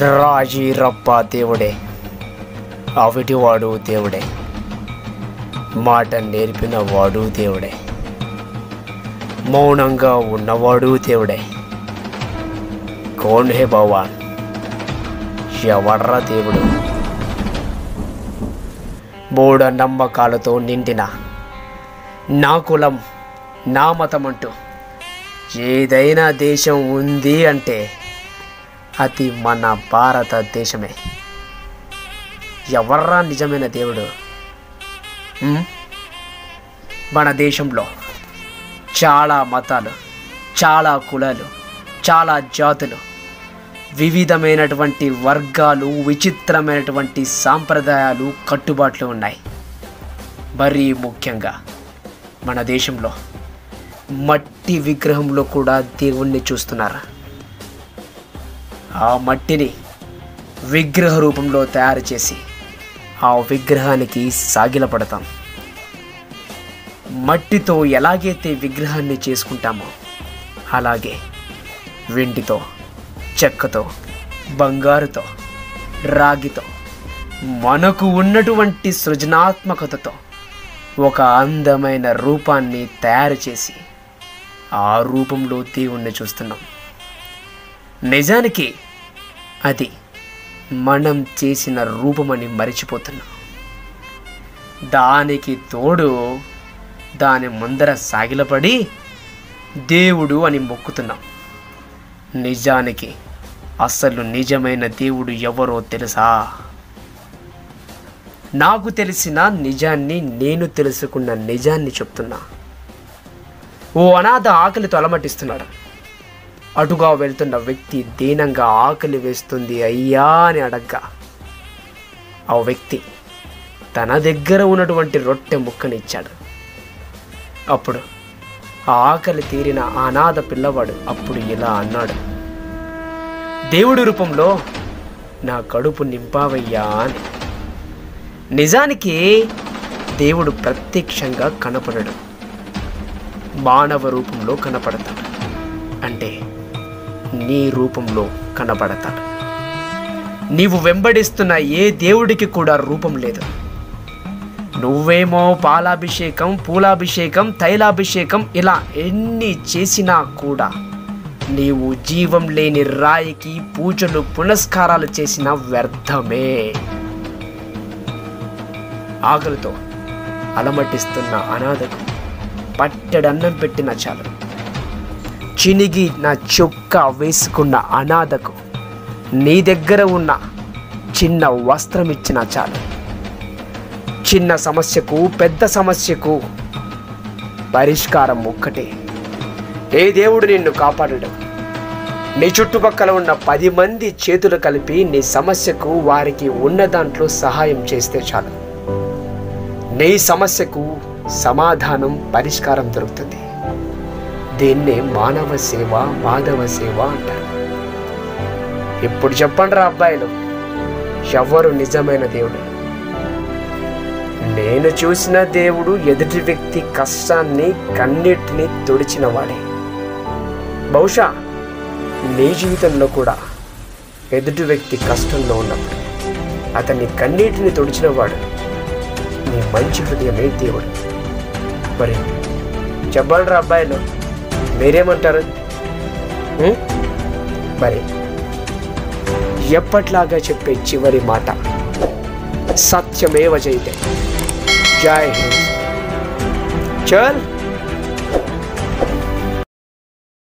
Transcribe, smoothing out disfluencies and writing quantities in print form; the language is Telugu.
రాజీ రప్ప దేవుడే, అవిటివాడు దేవుడే, మాట నేర్పిన వాడు దేవుడే, మౌనంగా ఉన్నవాడు దేవుడే. కౌన్ హే భగవాన్, ఎవర్రా దేవుడు? మూఢ నమ్మకాలతో నిండిన నా కులం నా మతం అంటూ ఏదైనా దేశం ఉంది అంటే అది మన భారతదేశమే. ఎవర్రా నిజమైన దేవుడు? మన దేశంలో చాలా మతాలు, చాలా కులాలు, చాలా జాతులు, వివిధమైనటువంటి వర్గాలు, విచిత్రమైనటువంటి సాంప్రదాయాలు, కట్టుబాట్లు ఉన్నాయి. మరీ ముఖ్యంగా మన దేశంలో మట్టి విగ్రహంలో కూడా దేవుణ్ణి చూస్తున్నారు. ఆ మట్టిని విగ్రహ రూపంలో తయారు చేసి ఆ విగ్రహానికి సాగిలపడతాం. మట్టితో ఎలాగైతే విగ్రహాన్ని చేసుకుంటామో అలాగే వెండితో, చెక్కతో, బంగారుతో, రాగితో, మనకు ఉన్నటువంటి సృజనాత్మకతతో ఒక అందమైన రూపాన్ని తయారు చేసి ఆ రూపంలో దేవుణ్ణి చూస్తున్నాం. నిజానికి అది మనం చేసిన రూపమని మరిచిపోతున్నాం. దానికి తోడు దాని ముందర సాగిలపడి దేవుడు అని మొక్కుతున్నాం. నిజానికి అసలు నిజమైన దేవుడు ఎవరో తెలుసా? నాకు తెలిసిన నిజాన్ని, నేను తెలుసుకున్న నిజాన్ని చెప్తున్నా. ఓ అనాథ ఆకలితో అలమటిస్తున్నాడు. అటుగా వెళ్తున్న వ్యక్తి దీనంగా ఆకలి వేస్తుంది అయ్యా అని అడగ్గా ఆ వ్యక్తి తన దగ్గర ఉన్నటువంటి రొట్టె ముక్కనిచ్చాడు. అప్పుడు ఆ ఆకలి తీరిన అనాథ పిల్లవాడు అప్పుడు ఇలా అన్నాడు, దేవుడి రూపంలో నా కడుపు నింపావయ్యా అని. నిజానికి దేవుడు ప్రత్యక్షంగా కనపడడు, మానవ రూపంలో కనపడతాడు. అంటే నీ రూపంలో కనబడతాడు. నీవు వెంబడిస్తున్న ఏ దేవుడికి కూడా రూపం లేదు. నువ్వేమో పాలాభిషేకం, పూలాభిషేకం, తైలాభిషేకం ఇలా ఎన్ని చేసినా కూడా నీవు జీవం లేని రాయికి పూజలు పునస్కారాలు చేసిన వ్యర్థమే. ఆకలితో అలమటిస్తున్న అనాథకు పట్టెడన్నం పెట్టిన చాలు. చినిగి నా చొక్కా వేసుకున్న అనాథకు నీ దగ్గర ఉన్న చిన్న వస్త్రం ఇచ్చిన చాలు. చిన్న సమస్యకు, పెద్ద సమస్యకు పరిష్కారం ఒక్కటే. ఏ దేవుడు నిన్ను కాపాడడు. నీ చుట్టుపక్కల ఉన్న 10 మంది చేతులు కలిపి నీ సమస్యకు వారికి ఉన్న దాంట్లో సహాయం చేస్తే చాలు. నీ సమస్యకు సమాధానం, పరిష్కారం దొరుకుతుంది. దీన్నే మానవ సేవ, మాధవ సేవ అంటారు. ఇప్పుడు చెప్పండి రా అబ్బాయిలు, ఎవరు నిజమైన దేవుడు? నేను చూసిన దేవుడు ఎదుటి వ్యక్తి కష్టాన్ని, కన్నీటిని తుడిచిన వాడే. బహుశా నీ జీవితంలో కూడా ఎదుటి వ్యక్తి కష్టంలో ఉన్నప్పుడు అతన్ని కన్నీటిని తుడిచిన వాడు నీ మంచి హృదయమే దేవుడు. మరి చెప్పండి రా అబ్బాయిలు, మీరేమంటారు? మరి ఎప్పట్లాగా చెప్పే చివరి మాట సత్యమేవ జయతే. జై హింద్. చల్.